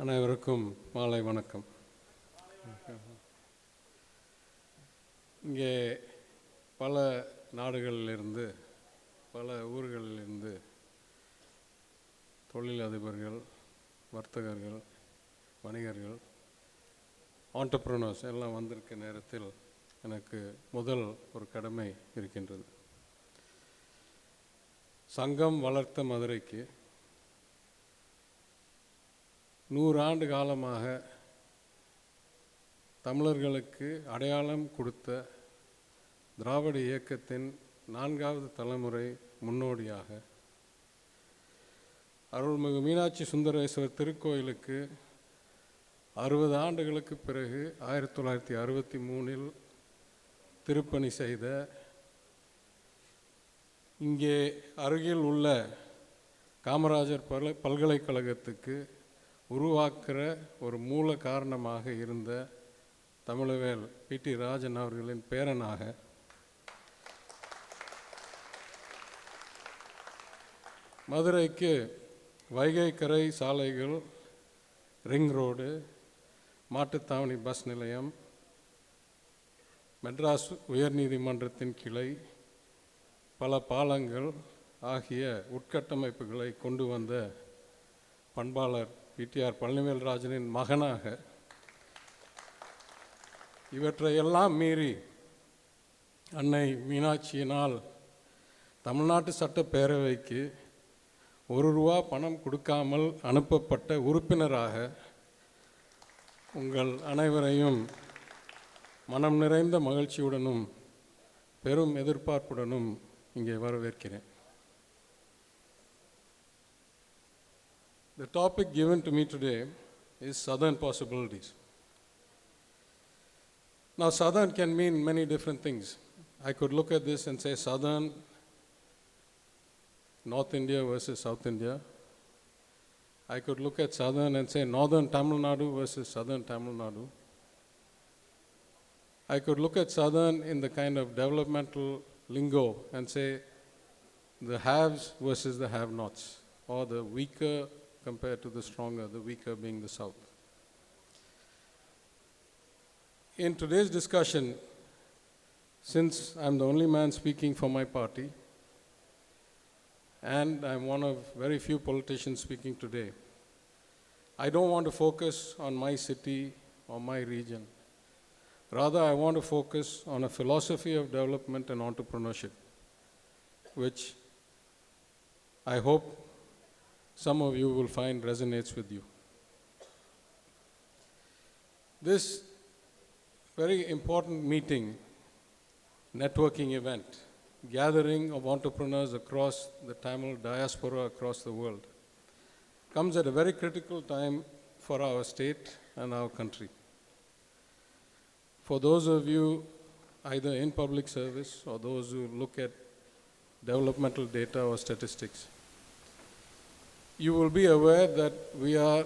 அனைவருக்கும் மாலை வணக்கம். இங்கே பல நாடுகளிலிருந்து பல ஊர்களிலிருந்து தொழிலதிபர்கள், வர்த்தகர்கள், வணிகர்கள், ஆண்டர்ப்ரனர்ஸ் எல்லாம் வந்திருக்க நேரத்தில் எனக்கு முதல் ஒரு கடமை இருக்கின்றது. சங்கம் வளர்த்த மதுரைக்கு 100 ஆண்டு காலமாக தமிழர்களுக்கு அடையாளம் கொடுத்த திராவிட இயக்கத்தின் 4வது தலைமுறை முன்னோடியாக அருள்மிகு மீனாட்சி சுந்தரேஸ்வரர் திருக்கோயிலுக்கு 60 ஆண்டுகளுக்கு பிறகு 1963இல் திருப்பணி செய்த, இங்கே அருகில் உள்ள காமராஜர் பல்கலைக்கழகத்துக்கு உருவாக்குற ஒரு மூல காரணமாக இருந்த தமிழவேல் டி ராஜன் அவர்களின் பேரனாக மதுரைக்கு வைகை கரை சாலைகள், ரிங் ரோடு, மாட்டுத்தாவணி பஸ் நிலையம், மெட்ராஸ் உயர்நீதிமன்றத்தின் கிளை, பல பாலங்கள் ஆகிய உட்கட்டமைப்புகளை கொண்டு வந்த பண்பாளர் T R Palanivelராஜனின் மகனாக இவற்றையெல்லாம் மீறி அன்னை மீனாட்சியினால் தமிழ்நாட்டு சட்டப்பேரவைக்கு ₹1 பணம் கொடுக்காமல் அனுப்பப்பட்ட உறுப்பினராக உங்கள் அனைவரையும் மனம் நிறைந்த மகிழ்ச்சியுடனும் பெரும் எதிர்பார்ப்புடனும் இங்கே வரவேற்கிறேன். The topic given to me today is Southern possibilities. Now, Southern can mean many different things. I could look at this and say Southern, North India versus South India. I could look at Southern and say Northern Tamil Nadu versus Southern Tamil Nadu. I could look at Southern in the kind of developmental lingo and say the haves versus the have-nots, or the weaker compared to the stronger, the weaker being the South. In today's discussion, since I'm the only man speaking for my party, and I'm one of very few politicians speaking today, I don't want to focus on my city or my region. Rather, I want to focus on a philosophy of development and entrepreneurship, which I hope some of you will find resonates with you. This very important meeting, networking event, gathering of entrepreneurs across the Tamil diaspora across the world, comes at a very critical time for our state and our country. For those of you either in public service or those who look at developmental data or statistics, you will be aware that we are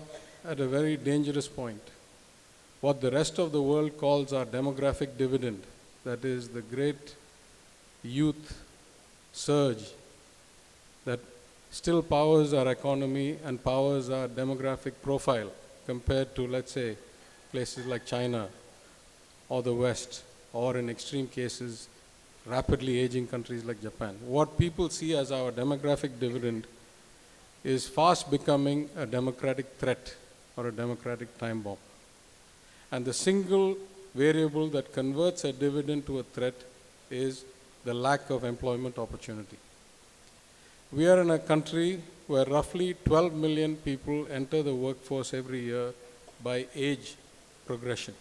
at a very dangerous point. What the rest of the world calls our demographic dividend, that is the great youth surge that still powers our economy and powers our demographic profile compared to, let's say, places like China or the West, or in extreme cases, rapidly aging countries like Japan. What people see as our demographic dividend is fast becoming a democratic threat or a democratic time bomb. And the single variable that converts a dividend to a threat is the lack of employment opportunity. We are in a country where roughly 12 million people enter the workforce every year by age progression.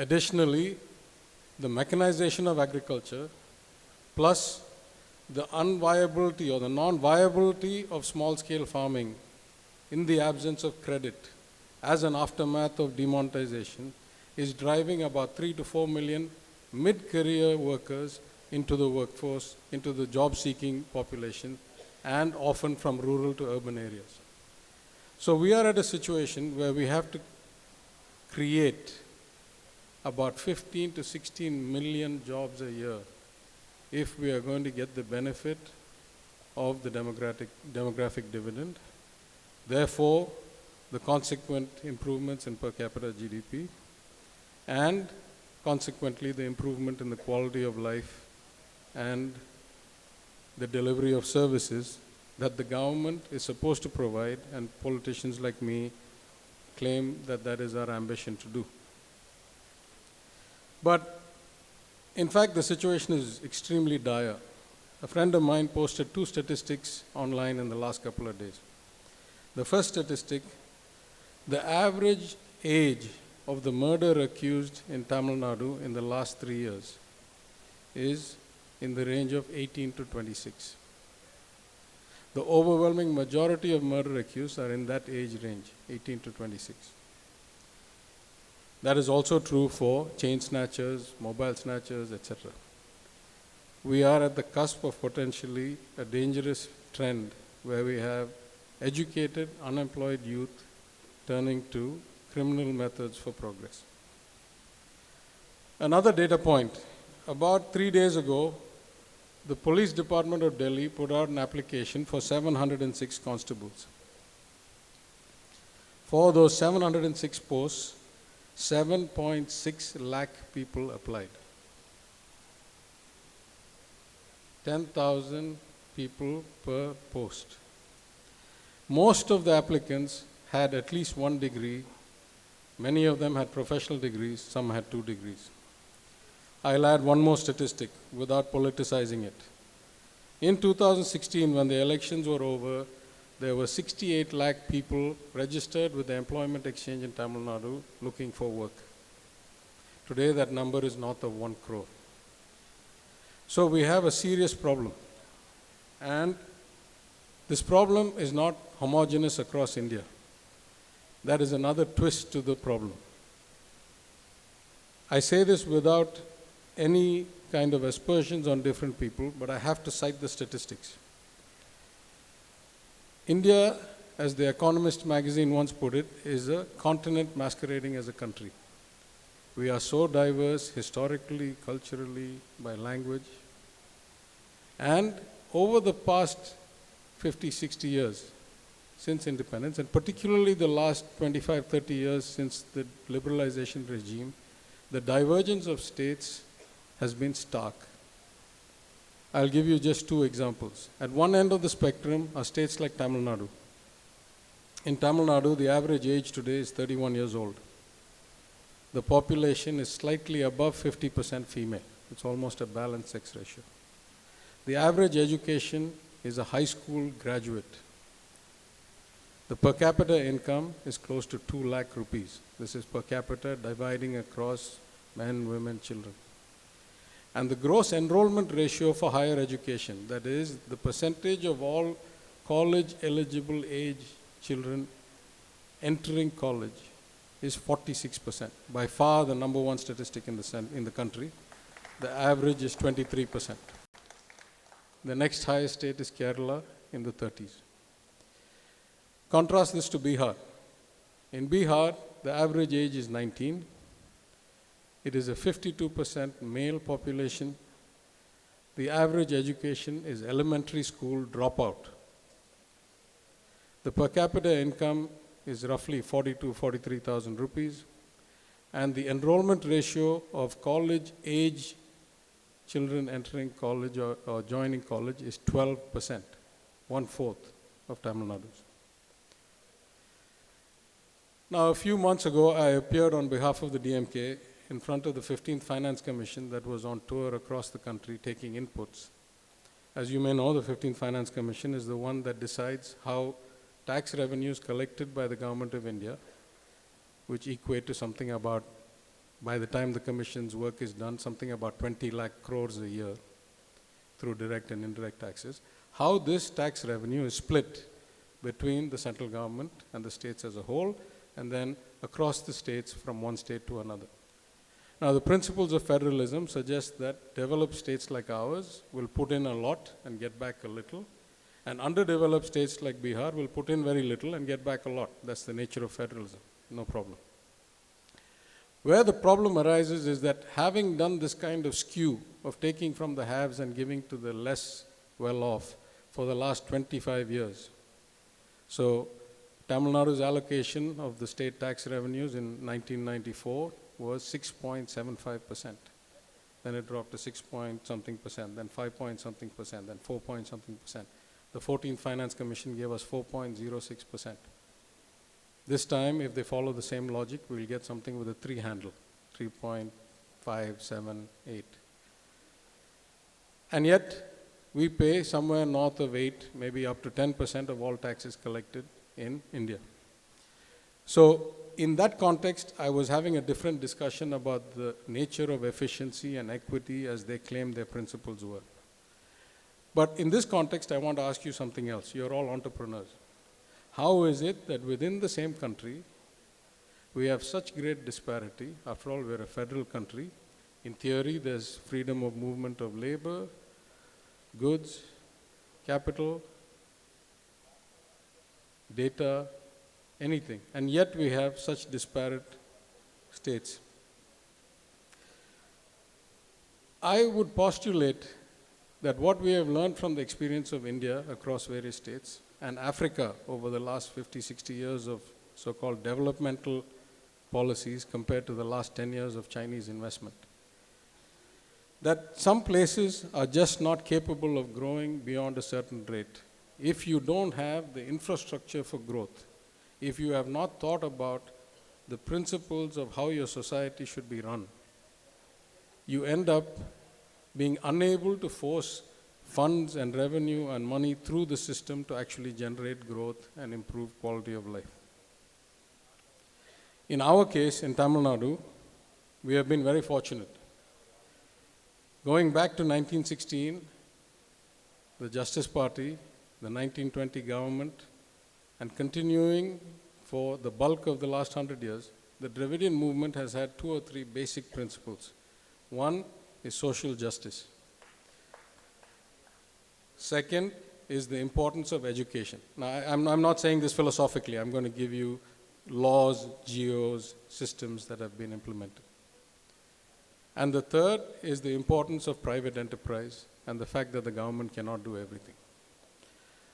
Additionally, the mechanization of agriculture plus the unviability or the non-viability of small-scale farming in the absence of credit as an aftermath of demonetization is driving about 3 to 4 million mid-career workers into the workforce, into the job-seeking population, and often from rural to urban areas. So we are at a situation where we have to create about 15 to 16 million jobs a year if we are going to get the benefit of the demographic dividend. Therefore, the consequent improvements in per capita GDP, and consequently the improvement in the quality of life and the delivery of services that the government is supposed to provide, and politicians like me claim that that is our ambition to do. But in fact, the situation is extremely dire. A friend of mine posted 2 statistics online in the last couple of days. The first statistic, the average age of the murder accused in Tamil Nadu in the last 3 years is in the range of 18 to 26. The overwhelming majority of murder accused are in that age range, 18 to 26. That is also true for chain snatchers, mobile snatchers, etc. We are at the cusp of potentially a dangerous trend where we have educated, unemployed youth turning to criminal methods for progress. Another data point, about 3 days ago, the police department of Delhi put out an application for 706 constables. For those 706 posts, 7.6 lakh people applied. 10,000 people per post. Most of the applicants had at least 1 degree. Many of them had professional degrees, some had 2 degrees. I'll add one more statistic without politicizing it. In 2016, when the elections were over, there were 68 lakh people registered with the Employment Exchange in Tamil Nadu looking for work. Today, that number is north of 1 crore. So we have a serious problem. And this problem is not homogeneous across India. That is another twist to the problem. I say this without any kind of aspersions on different people, but I have to cite the statistics. India, as The Economist magazine once put it, is a continent masquerading as a country. We are so diverse historically, culturally, by language. And over the past 50, 60 years since independence, and particularly the last 25, 30 years since the liberalization regime, the divergence of states has been stark. I'll give you just 2 examples. At one end of the spectrum are states like Tamil Nadu. In Tamil Nadu, the average age today is 31 years old. The population is slightly above 50% female. It's almost a balanced sex ratio. The average education is a high school graduate. The per capita income is close to 2 lakh rupees. This is per capita dividing across men, women, children. And the gross enrollment ratio for higher education, that is the percentage of all college eligible age children entering college, is 46%. By far the number 1 statistic in the country. The average is 23%. The next highest state is Kerala in the 30s. Contrast this to Bihar. In Bihar, the average age is 19. It is a 52% male population. The average education is elementary school dropout. The per capita income is roughly 42,000 to 43,000 rupees. And the enrollment ratio of college age children entering college or joining college is 12%, 1/4 of Tamil Nadu's. Now, a few months ago, I appeared on behalf of the DMK in front of the 15th Finance Commission that was on tour across the country taking inputs. As you may know, the 15th Finance Commission is the one that decides how tax revenues collected by the Government of India, which equate to something about, by the time the Commission's work is done, something about 20 lakh crores a year through direct and indirect taxes, how this tax revenue is split between the central government and the states as a whole, and then across the states from one state to another. Now, the principles of federalism suggest that developed states like ours will put in a lot and get back a little, and underdeveloped states like Bihar will put in very little and get back a lot. That's the nature of federalism, no problem. Where the problem arises is that having done this kind of skew of taking from the haves and giving to the less well-off for the last 25 years, so Tamil Nadu's allocation of the state tax revenues in 1994 was 6.75%. Then it dropped to 6 point something percent, then 5 point something percent, then 4 point something percent. The 14th Finance Commission gave us 4.06%. This time, if they follow the same logic, we'll get something with a 3 handle, 3.578. And yet, we pay somewhere north of 8, maybe up to 10% of all taxes collected in India. So, in that context, I was having a different discussion about the nature of efficiency and equity as they claim their principles were. But in this context, I want to ask you something else. You're all entrepreneurs. How is it that within the same country, we have such great disparity? After all, we're a federal country. In theory, there's freedom of movement of labor, goods, capital, data, anything. And yet we have such disparate states. I would postulate that what we have learned from the experience of India across various states and Africa over the last 50, 60 years of so-called developmental policies compared to the last 10 years of Chinese investment, that some places are just not capable of growing beyond a certain rate. If you don't have the infrastructure for growth, if you have not thought about the principles of how your society should be run, you end up being unable to force funds and revenue and money through the system to actually generate growth and improve quality of life. In our case, in Tamil Nadu, we have been very fortunate. Going back to 1916, the Justice Party, the 1920 government, and continuing for the bulk of the last 100 years, the Dravidian movement has had 2 or 3 basic principles. One is social justice. Second is the importance of education. Now, I'm not saying this philosophically. I'm going to give you laws, geos, systems that have been implemented. And the third is the importance of private enterprise and the fact that the government cannot do everything.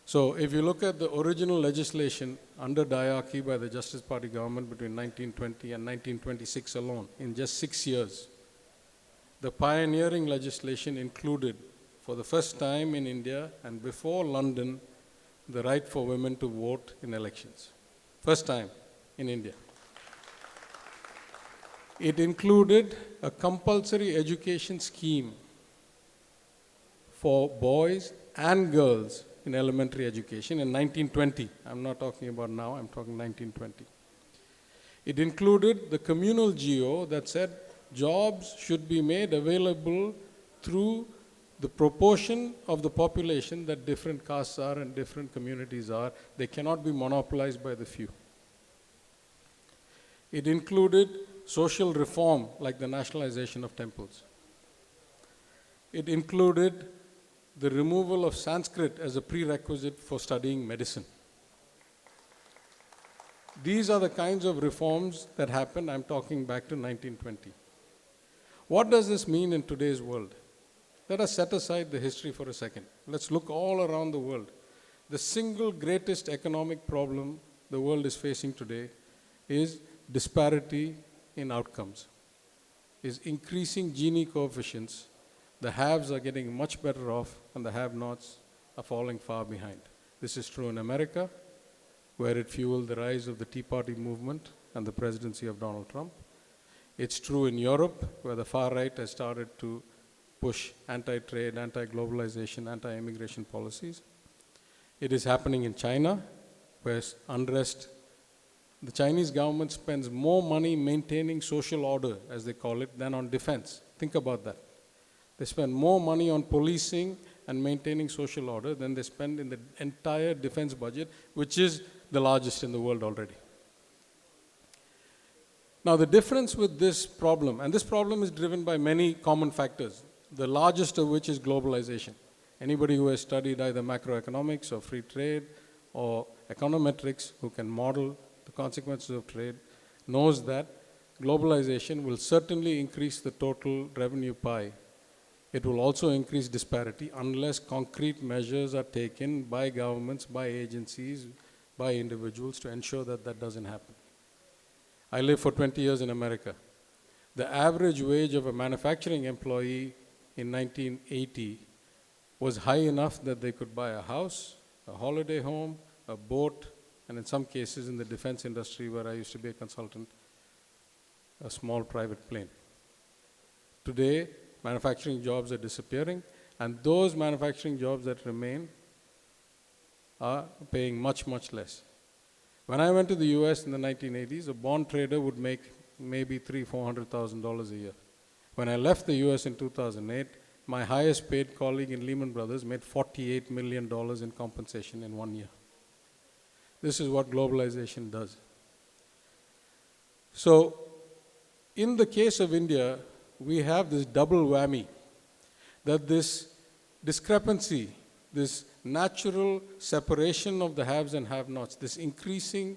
So if you look at the original legislation under diarchy by the Justice Party government between 1920 and 1926 alone, in just 6 years, the pioneering legislation included, for the first time in India and before London, the right for women to vote in elections. First time in India. It included a compulsory education scheme for boys and girls in elementary education in 1920. I'm not talking about now, I'm talking 1920. It included the communal GO that said jobs should be made available through the proportion of the population that different castes are and different communities are. They cannot be monopolized by the few. It included social reform like the nationalization of temples. It included the removal of Sanskrit as a prerequisite for studying medicine. These are the kinds of reforms that happened. I'm talking back to 1920. What does this mean in today's world? Let us set aside the history for a second. Let's look all around the world. The single greatest economic problem the world is facing today is disparity in outcomes, is increasing Gini coefficients. The haves are getting much better off and the have-nots are falling far behind. This is true in America, where it fueled the rise of the Tea Party movement and the presidency of Donald Trump. It's true in Europe, where the far right has started to push anti-trade, anti-globalization, anti-immigration policies. It is happening in China, where unrest. The Chinese government spends more money maintaining social order, as they call it, than on defense. Think about that. They spend more money on policing and maintaining social order than they spend in the entire defense budget, which is the largest in the world already. Now, the difference with this problem, and this problem is driven by many common factors, the largest of which is globalization. Anybody who has studied either macroeconomics or free trade or econometrics, who can model the consequences of trade, knows that globalization will certainly increase the total revenue pie. It will also increase disparity unless concrete measures are taken by governments, by agencies, by individuals to ensure that that doesn't happen. I lived for 20 years in America. The average wage of a manufacturing employee in 1980 was high enough that they could buy a house, a holiday home, a boat, and in some cases in the defense industry where I used to be a consultant, a small private plane. Today, manufacturing jobs are disappearing, and those manufacturing jobs that remain are paying much, much less. When I went to the US in the 1980s, a bond trader would make maybe $300,000-$400,000 a year. When I left the US in 2008, my highest paid colleague in Lehman Brothers made $48 million in compensation in 1 year. This is what globalization does. So, in the case of India, we have this double whammy, that this discrepancy, this natural separation of the haves and have-nots, this increasing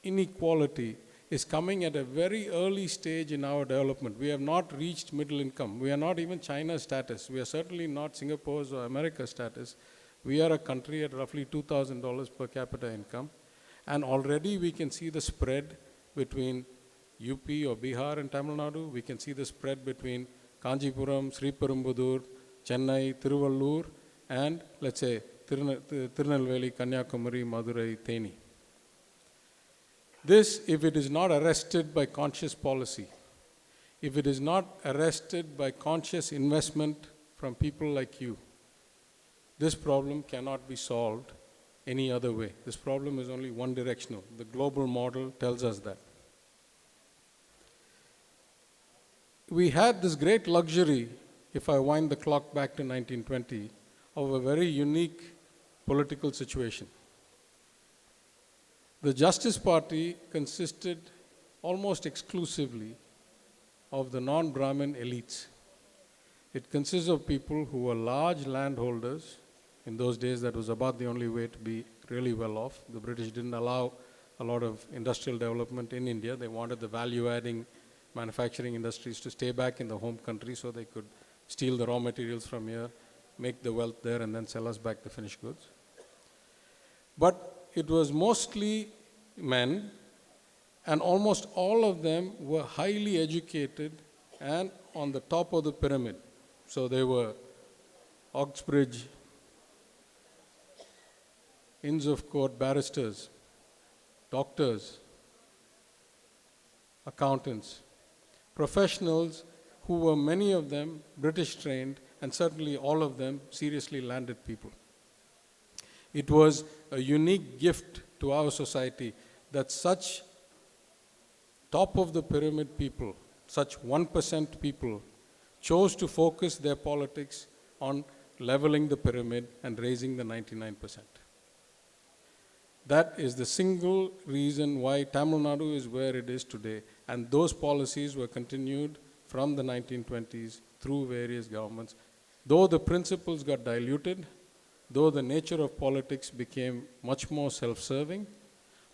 inequality is coming at a very early stage in our development. We have not reached middle income. We are not even China's status. We are certainly not Singapore's or America's status. We are a country at roughly $2,000 per capita income. And already we can see the spread between UP or Bihar and Tamil Nadu. We can see the spread between Kanjipuram, Sriperumbudur, Chennai, Tiruvallur, and let's say Tirunelveli, Kanyakumari, Madurai, Theni. This, if it is not arrested by conscious policy, if it is not arrested by conscious investment from people like you, this problem cannot be solved any other way. This problem is only one directional. The global model tells us that. We had this great luxury, if I wind the clock back to 1920, of a very unique political situation. The Justice Party consisted almost exclusively of the non-Brahmin elites. It consists of people who were large landholders. In those days, that was about the only way to be really well off. The British didn't allow a lot of industrial development in India. They wanted the value-adding manufacturing industries to stay back in the home country so they could steal the raw materials from here, make the wealth there, and then sell us back the finished goods. But it was mostly men, and almost all of them were highly educated and on the top of the pyramid. So they were Oxbridge, Inns of Court barristers, doctors, accountants, professionals who were many of them British trained, and certainly all of them seriously landed people. It was a unique gift to our society that such top of the pyramid people, such 1% people, chose to focus their politics on leveling the pyramid and raising the 99%. That is the single reason why Tamil Nadu is where it is today, and those policies were continued from the 1920s through various governments. Though the principles got diluted, though the nature of politics became much more self-serving,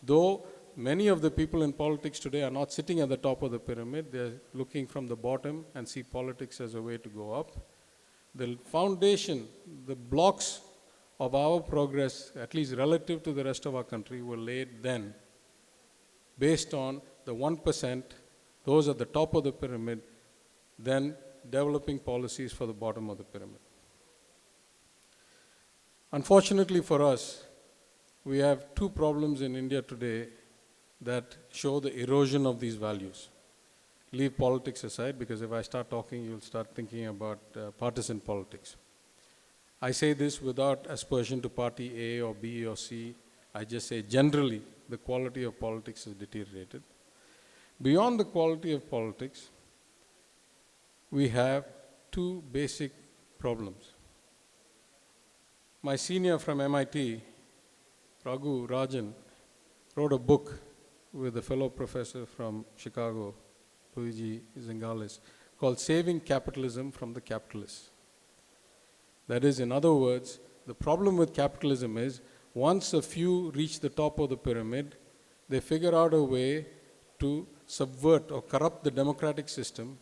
though many of the people in politics today are not sitting at the top of the pyramid, they're looking from the bottom and see politics as a way to go up. The foundation, the blocks of our progress, at least relative to the rest of our country, were laid then based on the 1%, those at the top of the pyramid, then developing policies for the bottom of the pyramid. Unfortunately for us, we have two problems in India today that show the erosion of these values. Leave politics aside, because if I start talking, you'll start thinking about partisan politics. I say this without aspersion to party A or B or C. I just say generally the quality of politics has deteriorated. Beyond the quality of politics, we have two basic problems. My senior from MIT, Rajan, wrote a book with a fellow professor from Chicago, Luigi Zingales, called Saving Capitalism from the Capitalists. That is, in other words, the problem with capitalism is once a few reach the top of the pyramid, they figure out a way to subvert or corrupt the democratic system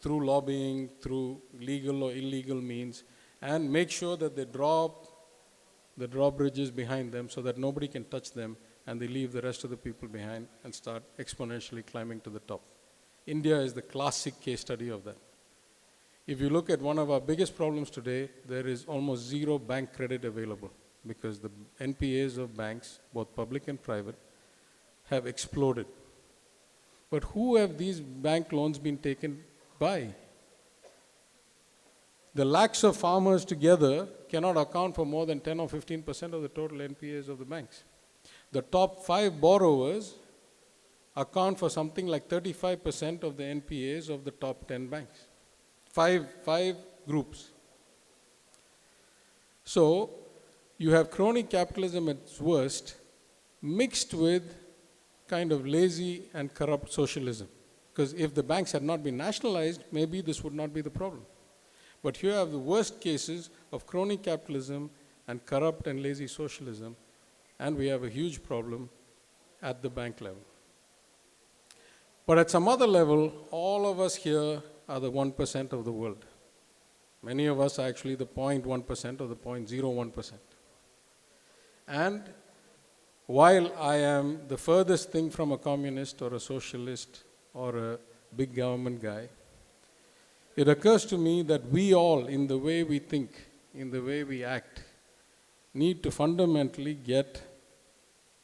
through lobbying, through legal or illegal means, and make sure that they draw the drawbridges behind them so that nobody can touch them, and they leave the rest of the people behind and start exponentially climbing to the top. India is the classic case study of that. If you look at one of our biggest problems today, there is almost zero bank credit available because the NPAs of banks, both public and private, have exploded. But who have these bank loans been taken by? The lakhs of farmers together cannot account for more than 10 or 15% of the total NPAs of the banks. The top 5 borrowers account for something like 35% of the NPAs of the top 10 banks. Five groups. So you have crony capitalism at its worst mixed with kind of lazy and corrupt socialism. Because if the banks had not been nationalized, maybe this would not be the problem. But here you have the worst cases of crony capitalism and corrupt and lazy socialism, and we have a huge problem at the bank level. But at some other level, all of us here are the 1% of the world. Many of us are actually the 0.1% or the 0.01%. And while I am the furthest thing from a communist or a socialist or a big government guy, it occurs to me that we all, in the way we think, in the way we act, need to fundamentally get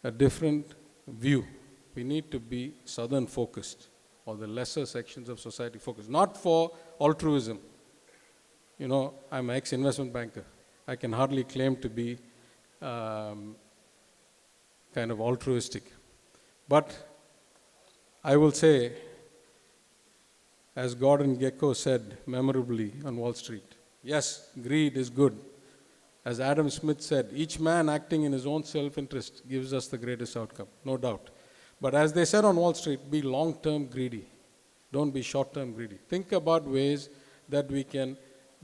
a different view. We need to be southern focused, or the lesser sections of society focused, not for altruism. You know, I'm an ex-investment banker. I can hardly claim to be kind of altruistic. But I will say, as Gordon Gekko said memorably on Wall Street, yes, greed is good. As Adam Smith said, each man acting in his own self-interest gives us the greatest outcome, no doubt. But as they said on Wall Street, be long-term greedy. Don't be short-term greedy. Think about ways that we can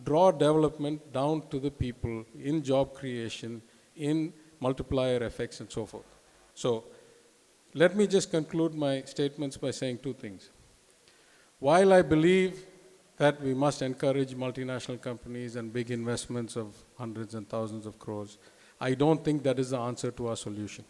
draw development down to the people in job creation, in multiplier effects, and so forth. So let me just conclude my statements by saying 2 things. While I believe that we must encourage multinational companies and big investments of hundreds and thousands of crores, I don't think that is the answer to our solution.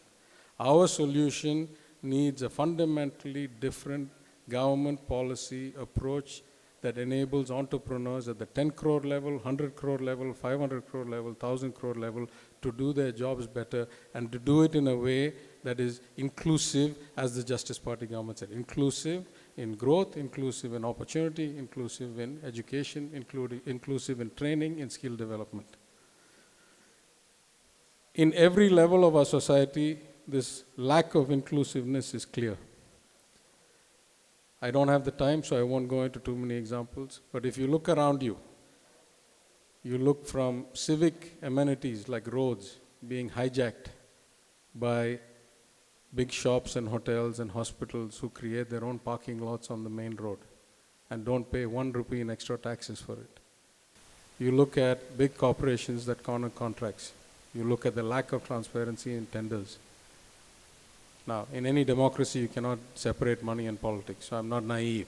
Our solution needs a fundamentally different government policy approach that enables entrepreneurs at the 10 crore level, 100 crore level, 500 crore level, 1,000 crore level to do their jobs better, and to do it in a way that is inclusive, as the Justice Party government said, inclusive in growth, inclusive in opportunity, inclusive in education, inclusive in training, in skill development. In every level of our society, this lack of inclusiveness is clear. I don't have the time, so I won't go into too many examples. But if you look around you, you look from civic amenities like roads being hijacked by big shops and hotels and hospitals who create their own parking lots on the main road and don't pay 1 rupee in extra taxes for it. You look at big corporations that corner contracts. You look at the lack of transparency in tenders. Now, in any democracy, you cannot separate money and politics, so I'm not naive.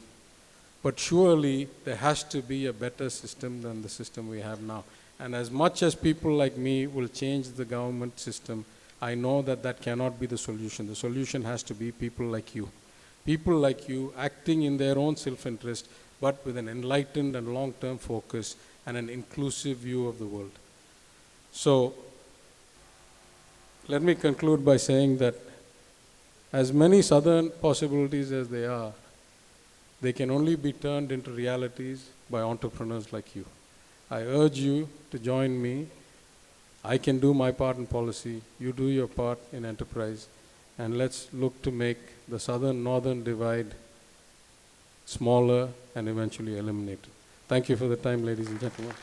But surely, there has to be a better system than the system we have now. And as much as people like me will change the government system, I know that that cannot be the solution. The solution has to be people like you. People like you acting in their own self-interest, but with an enlightened and long-term focus and an inclusive view of the world. So, let me conclude by saying that as many southern possibilities as they are, they can only be turned into realities by entrepreneurs like you. I urge you to join me. I can do my part in policy, you do your part in enterprise, and let's look to make the southern-northern divide smaller and eventually eliminated. Thank you for the time, ladies and gentlemen.